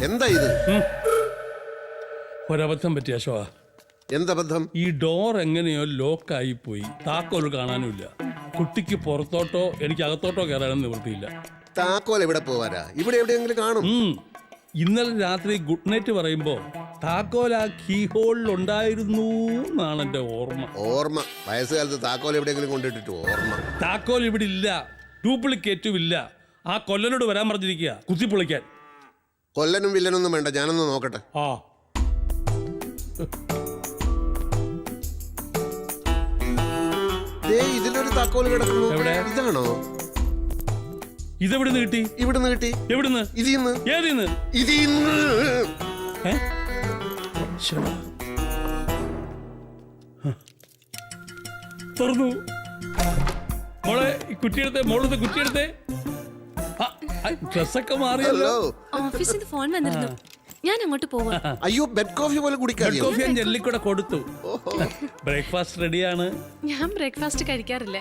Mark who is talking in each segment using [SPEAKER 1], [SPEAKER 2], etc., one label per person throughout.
[SPEAKER 1] എന്താ ഇത്?
[SPEAKER 2] ഒരബദ്ധം പറ്റിയ അശോക.
[SPEAKER 1] എന്തബദ്ധം?
[SPEAKER 2] ഈ ഡോർ എങ്ങനെയോ ലോക്കായി പോയി, താക്കോൽ കാണാനുമില്ല. കുട്ടിക്ക് പുറത്തോട്ടോ എനിക്ക് അകത്തോട്ടോ കയറാനും നിവൃത്തിയില്ല.
[SPEAKER 1] താക്കോൽ എവിടെ പോവാനാ? ഇവിടെ എവിടെയെങ്കിലും കാണും.
[SPEAKER 2] ഇന്നലെ രാത്രി ഗുഡ് നൈറ്റ് പറയുമ്പോ താക്കോൽ ആ കീ ഹോളിൽ ഉണ്ടായിരുന്നു എന്നാണ് എന്റെ ഓർമ്മ.
[SPEAKER 1] ഓർമ്മ? വയസ്സുകാലത്ത് താക്കോൽ എവിടെയെങ്കിലും കൊണ്ടിട്ടിട്ട് ഓർമ്മ?
[SPEAKER 2] താക്കോൽ ഇവിടെ ഇല്ല, ഡ്യൂപ്ലിക്കേറ്റും ഇല്ല. ആ കൊല്ലനോട് വരാൻ പറഞ്ഞിരിക്കുക കുത്തിപ്പൊളിക്കാൻ.
[SPEAKER 1] കൊല്ലനും വില്ലനൊന്നും വേണ്ട, ഞാനൊന്ന് നോക്കട്ടെ.
[SPEAKER 2] ആ
[SPEAKER 1] ഇതിലൊരു താക്കോൽ കിടക്കുന്നു.
[SPEAKER 2] എവിടെ?
[SPEAKER 1] ഇതാണോ?
[SPEAKER 2] ഇതെവിടുന്ന് കിട്ടി?
[SPEAKER 1] ഇവിടുന്ന് കിട്ടി.
[SPEAKER 2] എവിടുന്ന്?
[SPEAKER 1] ഇതിന്ന്.
[SPEAKER 2] ഏതിന്ന്?
[SPEAKER 1] ഇതിന്ന്.
[SPEAKER 2] തുറന്നു. മോളെ കുറ്റിയെടുത്തേ, മോളത്തെ കുറ്റിയെടുത്തേ. ഡ്രസ്സൊക്കെ മാറിയല്ലോ.
[SPEAKER 3] ഓഫീസിൽ നിന്ന് ഫോൺ വന്നിരുന്നു, ഞാൻ അങ്ങോട്ട് പോവാ.
[SPEAKER 1] അയ്യോ, ബെഡ് കോഫി പോലെ കുടിക്കാതെ.
[SPEAKER 2] കോഫി ഞാൻ ജെല്ലിക്കൂടെ കൊടുത്തു. ബ്രേക്ക്ഫാസ്റ്റ് റെഡിയാണ്.
[SPEAKER 3] ഞാൻ ബ്രേക്ക്ഫാസ്റ്റ് കഴിക്കാറില്ല.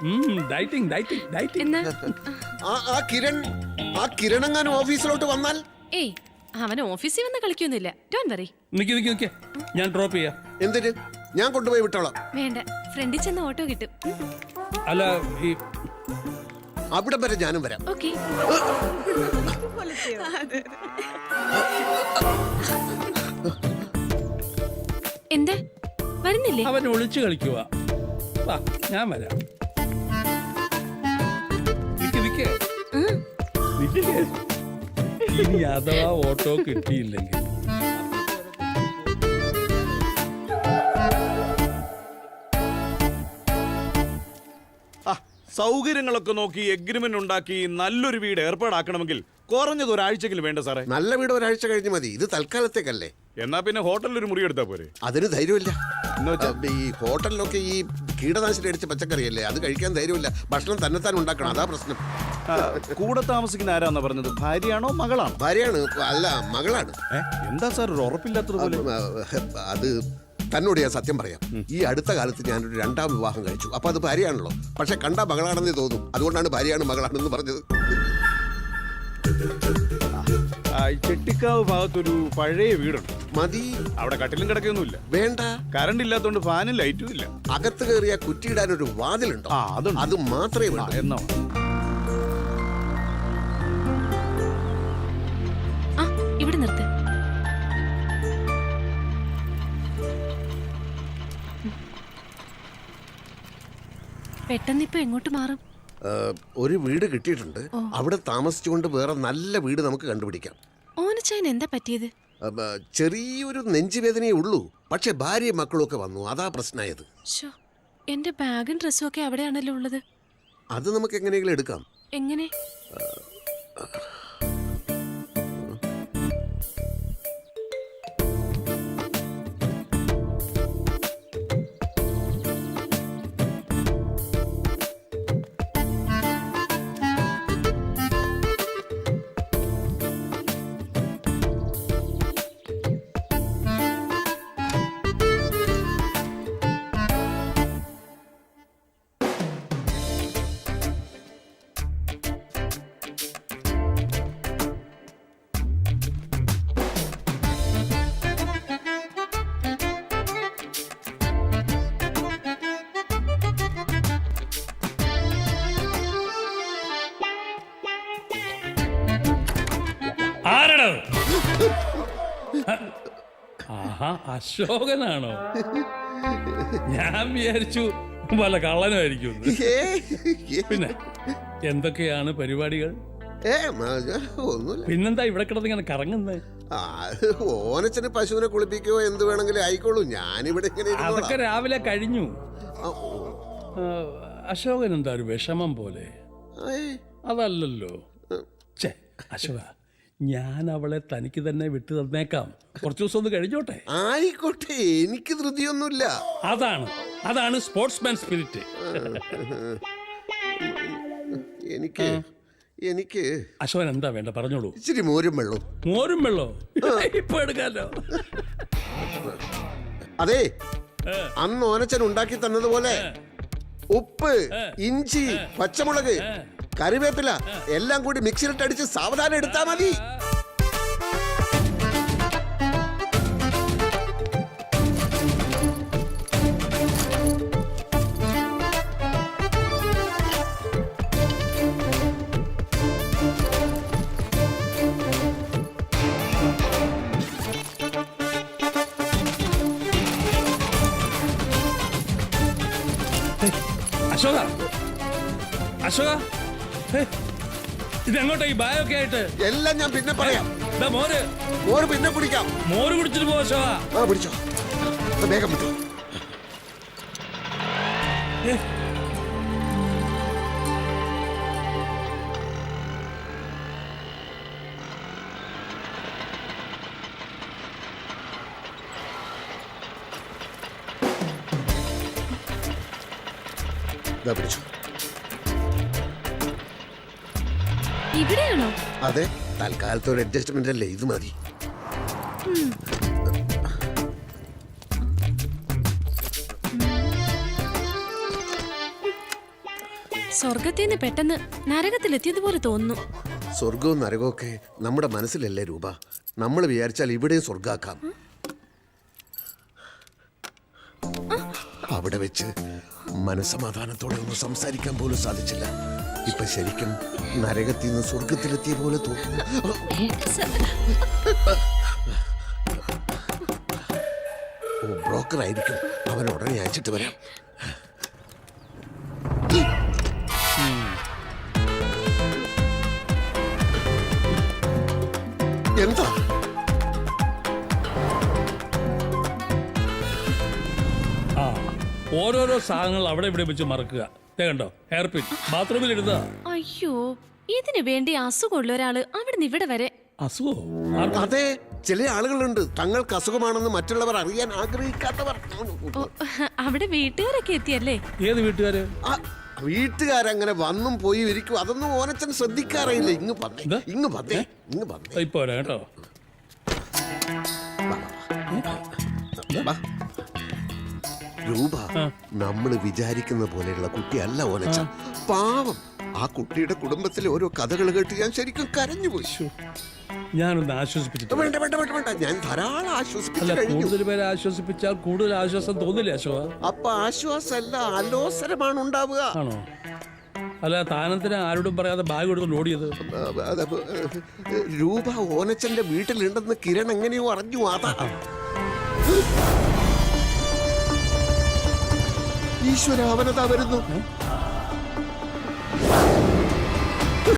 [SPEAKER 2] Dieting dieting dieting.
[SPEAKER 3] എന്നാ
[SPEAKER 1] ആ കിരണെങ്ങാനും ഓഫീസിലോട്ട് വന്നാൽ?
[SPEAKER 3] ഏയ്, അവൻ ഓഫീസിൽ വന്ന് കളിക്കൊന്നുമില്ല. Don't worry.
[SPEAKER 2] നിക്ക്, ഞാൻ ഡ്രോപ്പ് ചെയ്യാം.
[SPEAKER 1] എന്തിന്? ഞാൻ കൊണ്ടുപോയി വിട്ടോളാം.
[SPEAKER 3] വേണ്ട, ഫ്രണ്ടിൽ ചെന്ന് ഓട്ടോ കിട്ടും.
[SPEAKER 2] അല്ല, ഈ
[SPEAKER 1] അവിടെ വരെ ഞാനും വരാം.
[SPEAKER 3] ഓക്കെ. എന്താ വരുന്നില്ലേ?
[SPEAKER 2] അവൻ ഒളിച്ചു കളിക്കുക. ഞാൻ വരാം. നിക്ക്. ഇനി അഥവാ ഓട്ടോ കിട്ടിയില്ലെങ്കിൽ
[SPEAKER 4] സൗകര്യങ്ങളൊക്കെ നോക്കി എഗ്രിമെന്റ് ഉണ്ടാക്കി നല്ലൊരു വീട് ഏർപ്പാടാക്കണമെങ്കിൽ കുറഞ്ഞത് ഒരാഴ്ചയെങ്കിലും വേണ്ട സാറേ.
[SPEAKER 1] നല്ല വീട് ഒരാഴ്ച കഴിഞ്ഞ് മതി. ഇത് തൽക്കാലത്തേക്കല്ലേ.
[SPEAKER 4] എന്നാ പിന്നെ ഹോട്ടലിൽ ഒരു മുറി എടുത്താ പോരെ?
[SPEAKER 1] അതിന് ധൈര്യമില്ല. ഈ ഹോട്ടലിലൊക്കെ ഈ കീടനാശിനി അടിച്ച പച്ചക്കറിയല്ലേ, അത് കഴിക്കാൻ ധൈര്യമില്ല. ഭക്ഷണം തന്നെത്താൻ ഉണ്ടാക്കണം, അതാ പ്രശ്നം.
[SPEAKER 4] കൂടെ താമസിക്കുന്ന ആരാന്നാ പറഞ്ഞത്? ഭാര്യയാണോ മകളാണോ?
[SPEAKER 1] ഭാര്യയാണ്. അല്ല, മകളാണ്.
[SPEAKER 4] എന്താ സാർ ഒരു ഉറപ്പില്ലാത്തതുപോലെ?
[SPEAKER 1] അത് തന്നോട് ഞാൻ സത്യം പറയാം. ഈ അടുത്ത കാലത്ത് ഞാനൊരു 2ാം വിവാഹം കഴിച്ചു. അപ്പൊ അത് ഭാര്യയാണല്ലോ. പക്ഷെ കണ്ടാ മകളാണെന്നേ തോന്നും. അതുകൊണ്ടാണ് ഭാര്യയാണ് മകളാണെന്ന് പറഞ്ഞത്.
[SPEAKER 4] ചെട്ടിക്കാവ് ഭാഗത്തൊരു പഴയ വീടുണ്ട്.
[SPEAKER 1] മതി.
[SPEAKER 4] അവിടെ കട്ടിലും കിടക്കൊന്നുമില്ല.
[SPEAKER 1] വേണ്ട.
[SPEAKER 4] കറണ്ട് ഇല്ലാത്തോണ്ട് ഫാനും ലൈറ്റും ഇല്ല.
[SPEAKER 1] അകത്ത് കയറിയ കുറ്റിയിടാൻ ഒരു വാതിലുണ്ടോ? അത് മാത്രമേ വേണ്ട.
[SPEAKER 4] എന്നാ
[SPEAKER 3] ഇവിടെ നിർത്ത്. പെട്ടെന്ന് ഇപ്പൊ എങ്ങോട്ട് മാറും?
[SPEAKER 1] ഒരു വീട് കിട്ടിയിട്ടുണ്ട്. അവിടെ താമസിച്ചുകൊണ്ട് വേറെ നല്ല വീട് നമുക്ക് കണ്ടുപിടിക്കാം.
[SPEAKER 3] ഓനച്ചായൻ എന്താ പറ്റിയത്?
[SPEAKER 1] ചെറിയൊരു നെഞ്ചുവേദനയേ ഉള്ളൂ. പക്ഷെ ഭാര്യയും മക്കളും ഒക്കെ വന്നു, അതാ പ്രശ്നമായത്.
[SPEAKER 3] എന്റെ ബാഗും ഡ്രസ്സും ഒക്കെ അവിടെയാണല്ലോ ഉള്ളത്.
[SPEAKER 1] അത് നമുക്ക് എങ്ങനെയെങ്കിലും എടുക്കാം.
[SPEAKER 3] എങ്ങനെ?
[SPEAKER 2] ആഹാ, അശോകനാണോ? ഞാൻ വിചാരിച്ചു വല്ല കള്ളനായിരിക്കും. പിന്നെ എന്തൊക്കെയാണ് പരിപാടികൾ? പിന്നെന്താ ഇവിടെ കിടന്ന് ഇങ്ങനെ കറങ്ങുന്നത്?
[SPEAKER 1] ഓനച്ചന് പശുവിനെ കുളിപ്പിക്കുകയോ എന്ത് വേണമെങ്കിലും ആയിക്കോളൂ. ഞാനിവിടെ
[SPEAKER 2] അതൊക്കെ രാവിലെ കഴിഞ്ഞു. അശോകൻ എന്താ ഒരു വിഷമം പോലെ? അതല്ലല്ലോ. അശോക, ഞാൻ അവളെ തനിക്ക് തന്നെ വിട്ടു തന്നേക്കാം. കുറച്ചു ദിവസം ഒന്ന് കഴിഞ്ഞോട്ടെ.
[SPEAKER 1] ആയിക്കോട്ടെ, എനിക്ക് ധൃതിയൊന്നുമില്ല.
[SPEAKER 2] അതാണ് സ്പോർട്സ്മാൻ സ്പിരിറ്റ്.
[SPEAKER 1] എനിക്ക്
[SPEAKER 2] അശോകൻ എന്താ വേണ്ട പറഞ്ഞോളൂ.
[SPEAKER 1] ഇച്ചിരി മോരും വെള്ളവും.
[SPEAKER 2] മോരും വെള്ളോ? ഇപ്പൊ എടുക്കാലോ.
[SPEAKER 1] അതെ, അന്ന് ഓനച്ചൻ ഉണ്ടാക്കി തന്നതുപോലെ ഉപ്പ്, ഇഞ്ചി, പച്ചമുളക്, കറിവേപ്പില എല്ലാം കൂടി മിക്സിയിലിട്ട് അടിച്ച് സാവധാനം എടുത്താ മതി.
[SPEAKER 2] അശോക അശോക ഹേ, ഇതെങ്ങോട്ടാ ഈ ബാഗൊക്കെ ആയിട്ട്?
[SPEAKER 1] എല്ലാം ഞാൻ പിന്നെ പറയാം.
[SPEAKER 2] ദാ മോര്
[SPEAKER 1] മോര് പിന്നെ കുടിക്കാം.
[SPEAKER 2] മോര് കുടിച്ചിട്ട് പോ അശോക.
[SPEAKER 1] ആ പിടിച്ചോ, ഇത് വേഗം വിട്ടു.
[SPEAKER 2] ഏ,
[SPEAKER 1] ഇതാ പിടിച്ചോ.
[SPEAKER 3] ഇവിടെയാണോ?
[SPEAKER 1] അതെ, തൽക്കാലത്തെ ഒരു അഡ്ജസ്റ്റ്മെന്റ് അല്ലേ, ഇത് മതി.
[SPEAKER 3] സ്വർഗത്തിന്ന് പെട്ടെന്ന് നരകത്തിലെത്തിയതുപോലെ തോന്നുന്നു.
[SPEAKER 1] സ്വർഗവും നരകവും ഒക്കെ നമ്മുടെ മനസ്സിലല്ലേ രൂപ. നമ്മൾ വിചാരിച്ചാൽ ഇവിടെയും സ്വർഗാക്കാം. അവിടെ വെച്ച് മനസ്സമാധാനത്തോടെ ഒന്ന് സംസാരിക്കാൻ പോലും സാധിച്ചില്ല. ഇപ്പൊ ശരിക്കും നരകത്തിൽ നിന്ന് സ്വർഗത്തിലെത്തിയ പോലെ തോന്നുന്നു. ഓ, ബ്രോക്കർ ആയിരിക്കും. അവൻ ഉടനെ അയച്ചിട്ട് വരാം. എന്താ
[SPEAKER 2] ആ ഓരോരോ സാധനങ്ങൾ അവിടെ ഇവിടെ വെച്ച് മറക്കുക. ദേ കണ്ടോ, ഹെയർപിൻ ബാത്റൂമിൽ ഇടുന്ന.
[SPEAKER 3] അയ്യോ, ഇതിനു വേണ്ടി അസുഖമുള്ള ഒരാള് അവിടെ നിന്ന് ഇവിടെ വരെ.
[SPEAKER 2] അസുഖോ?
[SPEAKER 1] അതെ, ചില ആളുകളുണ്ട് തങ്ങൾക്ക് അസുഖമാണെന്ന് മറ്റുള്ളവർ അറിയാൻ ആഗ്രഹിക്കാത്തവർ.
[SPEAKER 3] ഓ, അവിടെ വീട്ടുകാരൊക്കെ എത്തിയല്ലേ?
[SPEAKER 2] ഏത് വീട്ടുകാര്?
[SPEAKER 1] ആ, വീട്ടുകാരങ്ങനെ വന്നും പോയി ഇരിക്കും. അതൊന്നും ഓനച്ചൻ ശ്രദ്ധിക്കാറില്ല. ഇങ്ങ് വന്നേ,
[SPEAKER 2] എന്താ?
[SPEAKER 1] ഇങ്ങ് വന്നേ, ഇങ്ങ് വന്നേ.
[SPEAKER 2] ഇപ്പൊ വരാം കേട്ടോ.
[SPEAKER 1] വാ. രൂപ നമ്മൾ വിചാരിക്കുന്ന പോലെയുള്ള കുട്ടിയല്ല ഓനച്ചൻ. പാവം. ആ കുട്ടിയുടെ കുടുംബത്തിലെ ഓരോ കഥകൾ കേട്ട് ഞാൻ ശരിക്കും കരഞ്ഞുപോയി.
[SPEAKER 2] ഞാനൊന്ന് ആശ്വസിപ്പിച്ചിട്ട്.
[SPEAKER 1] വേണ്ട വേണ്ട വേണ്ട വേണ്ട, ഞാൻ ധാരാളം
[SPEAKER 2] അല്ല,
[SPEAKER 1] ആശ്വസിപ്പിച്ചു കഴിഞ്ഞു.
[SPEAKER 2] കൂടുതൽ പേരെ ആശ്വസിപ്പിച്ചാൽ കൂടുതൽ ആശ്വാസം തോന്നില്ലേ അശോക?
[SPEAKER 1] അപ്പൊ ആശ്വാസമല്ല, അലോസരമാണ് ഉണ്ടാവുക.
[SPEAKER 2] ആണോ? അല്ല, താനത്തിന് ആരോടും പറയാതെ ബാഗ് എടുത്ത് ഓടിയത്?
[SPEAKER 1] രൂപ ഓനച്ചന്റെ വീട്ടിലുണ്ടെന്ന് കിരൺ എങ്ങനെയോ അറിഞ്ഞു. അതാ. ഈശ്വര, അവനതാ വരുന്നു.